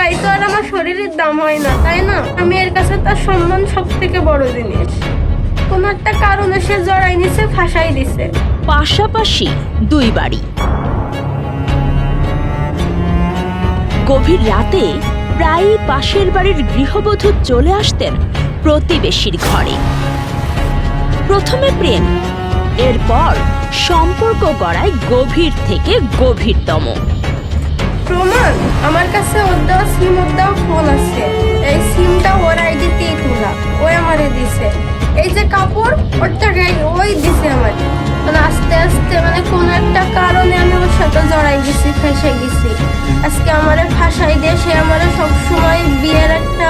টাকাই তো আর আমার শরীরের দাম হয় না, তাই না? আমি এর কাছে তার সম্মান সব থেকে বড় জিনিস। কোন একটা কারণে সে জড়াই নিছে, ফাঁসাই দিছে। পাশাপাশি দুই বাড়ি। গভীর রাতে প্রায়ই পাশের বাড়ির গৃহবধূ চলে আসতেন প্রতিবেশীর ঘরে। প্রথমে প্রেম, এরপর সম্পর্ক গড়ায় গভীর থেকে গভীরতম। প্রমাণ আমার কাছে ওর দেওয়া সিম, ওর দেওয়া ফোন আছে। এই সিমটা ওর আইডিতেই তোলা, ওই আমারে দিছে। এই যে কাপড়, ওর টাকাই ওই দিছে আমার। মানে আস্তে আস্তে মানে কোন একটা কারণে আমি ওর সাথে জড়াই গেছি, ফেসে গেছি। আজকে আমারে ফাঁসাই দিয়ে সে আমারে সবসময় বিয়ের একটা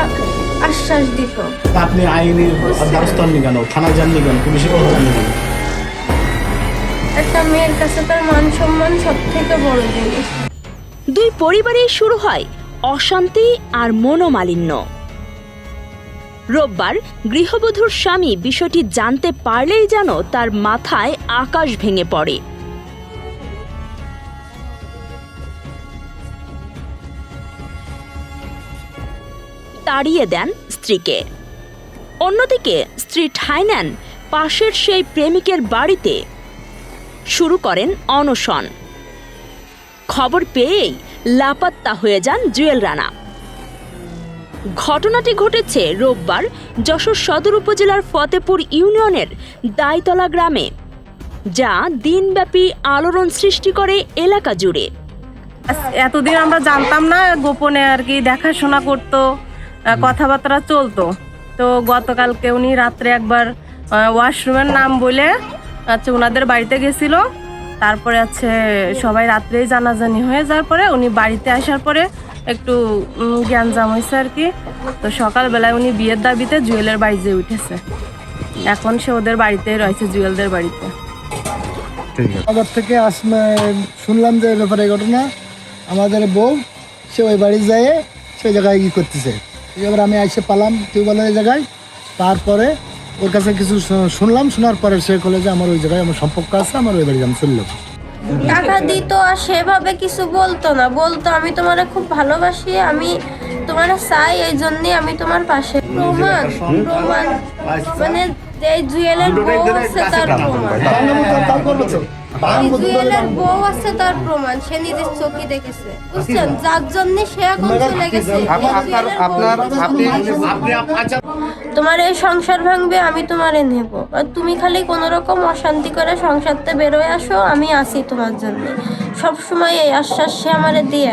আশ্বাস দিত। আপনি আইনি ব্যবস্থা নেন কেন, থানায় যাননি কেন, পুলিশে কথা জাননি কেন? একটা মেয়ের কাছে তার মান সম্মান সব থেকে বড় জিনিস। দুই পরিবারেই শুরু হয় অশান্তি আর মনোমালিন্য। রোববার গৃহবধূর স্বামী বিষয়টি জানতে পারলেই যেন তার মাথায় আকাশ ভেঙে পড়ে। তাড়িয়ে দেন স্ত্রীকে। অন্যদিকে স্ত্রী ঠাঁই নেন পাশের সেই প্রেমিকের বাড়িতে। শুরু করেন অনশন। খবর পেয়েই লাপাত্তা হয়ে যান জুয়েল রানা। ঘটনাটি ঘটেছে রোববার যশোর সদর উপজেলার ফতেপুর ইউনিয়নের দাইতলা গ্রামে, যা দিনব্যাপী আলোড়ন সৃষ্টি করে এলাকা জুড়ে। এতদিন আমরা জানতাম না, গোপনে আর কি দেখাশোনা করতো, কথাবার্তা চলতো। তো গতকালকে উনি রাত্রে একবার ওয়াশরুমের নাম বলে ওনাদের বাড়িতে গেছিল। তারপরে সবাই রাত্রেই জানাজানি হয়ে যাওয়ার পরে উনি বাড়িতে আসার পরে একটু জ্ঞানজাম হয়েছে আর কি। তো সকালবেলায় উনি বিয়ের দাবিতে জুয়েলের বাড়ি যেয়ে উঠেছে। এখন সে ওদের বাড়িতেই রয়েছে, জুয়েলদের বাড়িতে। আবার থেকে শুনলাম যে ব্যাপারে ঘটনা, আমাদের বউ সে ওই বাড়ি যায়, সেই জায়গায় কি করতেছে। এবার আমি এসে পালাম টিউবওয়েলের জায়গায়। তারপরে ওর কাছে কিছু শুনলাম, শোনার পরে সে বলে যে আমার ওই জায়গায় আমার সম্পর্ক আছে, আমার ওই বাড়ি আমি চললাম। টাকা দিত আর সেভাবে কিছু বলতো না, বলতো আমি তোমারে খুব ভালোবাসি, আমি তোমারে চাই, এই জন্যই আমি তোমার পাশে। প্রমাণ প্রমাণ মানে এই জুয়েলের বউ আছে তার প্রমাণ, এই জুয়েলের বউ আছে তার প্রমাণ, সে নিজের চোখে দেখেছে, বুঝছেন? যার জন্য সে এখন চলে গেছে। তোমার এই সংসার ভাঙবে, আমি তোমারে নেব, আর তুমি খালি কোন রকম অশান্তি করে সংসারতে বেরোয় আসো, আমি আছি তোমার জন্য। সব সময় এই আশ্বাস সে আমারে দিয়ে।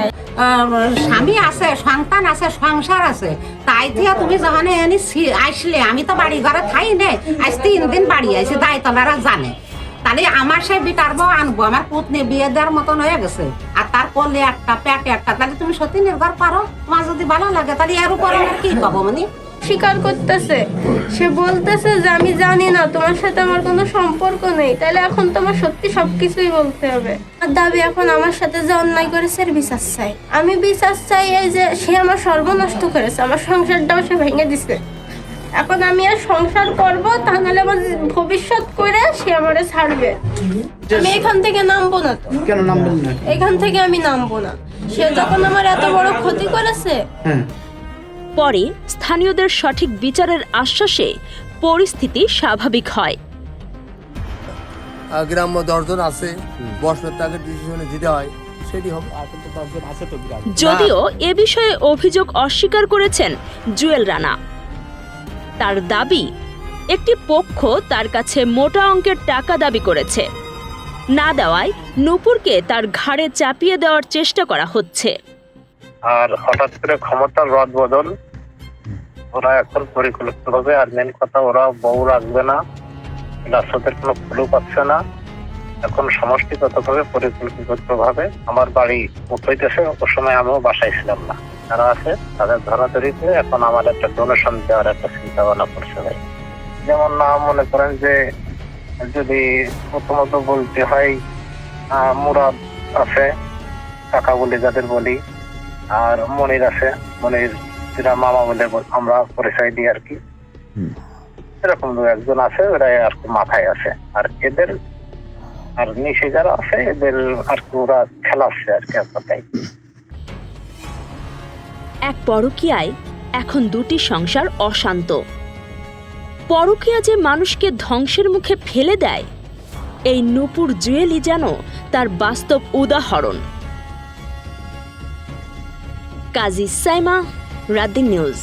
স্বামী আছে, সন্তান আছে, সংসার আছে, তাই দিয়া তুমি যখন আসলে, আমি তো বাড়ি ঘরে থাই নেই, আজ 3 দিন বাড়ি আইছি, দায়তলারা জানে। তাহলে আমার সে বিটার বউ আনবো, আমার পুতনি বিয়ে দেওয়ার মতন হয়ে গেছে, আর তার কোলে একটা, পেটে একটা। তাহলে তুমি সত্যি নির্ভর পারো, তোমার যদি ভালো লাগে, তাহলে এর উপর আমার কি পাবো? মানে স্বীকার করতেছে, সে বলতেছে যে আমি জানি না, তোমার সাথে আমার কোনো সম্পর্ক নেই। তাহলে এখন তোমার সত্যি সবকিছুই বলতে হবে। আর দাবি এখন আমার সাথে যে অন্যায় করেছে এর বিচার চাই, আমি বিচার চাই। এই যে সে আমার সর্বনষ্ট করেছে, আমার সংসারটাও সে ভেঙে দিছে। এখন আমি আর সংসার করব, তাহলে আমার ভবিষ্যৎ করে সে আমারে ছাড়বে। আমি এখান থেকে নামবো না। তো কেন নামবেন না? এখান থেকে আমি নামবো না। সে যখন আমার এত বড় ক্ষতি করেছে। পরে স্থানীয়দের সঠিক বিচারের আশ্বাসে পরিস্থিতি স্বাভাবিক হয়। গ্রাম্য দর্শন আছে, বছর তাকে ডিসিশনে দিতে হয়, সেটি হবে। যদিও এ বিষয়ে অভিযোগ অস্বীকার করেছেন জুয়েল রানা। তার দাবি, একটি পক্ষ তার কাছে মোটা অঙ্কের টাকা দাবি করেছে, না দেওয়ায় নূপুরকে তার ঘাড়ে চাপিয়ে দেওয়ার চেষ্টা করা হচ্ছে। আর হঠাৎ করে ক্ষমতার রদবদল, ওরা এখন পরিকল্পিতভাবে, আর মেন কথা ওরা বউ রাখবে না, রাষ্ট্রের কোনো ফলু পাচ্ছে না। এখন সমষ্টিগতভাবে পরিকল্পিতভাবে আমার বাড়ি উঠাইতেছে। ওর সময় আমিও বাসায় ছিলাম না, যারা আছে তাদের ধরাধরিতে এখন আমার একটা ডোনেশন দেওয়ার একটা চিন্তা ভাবনা করছে ভাই। যেমন না মনে করেন যে যদি প্রথমত বলতে হয়, মুরাদ আছে, কাকা বলি যাদের বলি, আর মনির আছে, মনির যেটা মামা বলে আমরা পরিচয় দিই আর কি। এরকম 2-1 আছে, ওরা আর কি মাথায় আছে। আর এদের আর নিচে যারা আছে এদের আর কি ওরা খেলাচ্ছে আর কি। এক পরকীয়ায় এখন দুটি সংসার অশান্ত। পরকীয়া যে মানুষকে ধ্বংসের মুখে ফেলে দেয়, এই নূপুর জুয়েলই যেন তার বাস্তব উদাহরণ। কাজী সাইমা, রাত দিন নিউজ।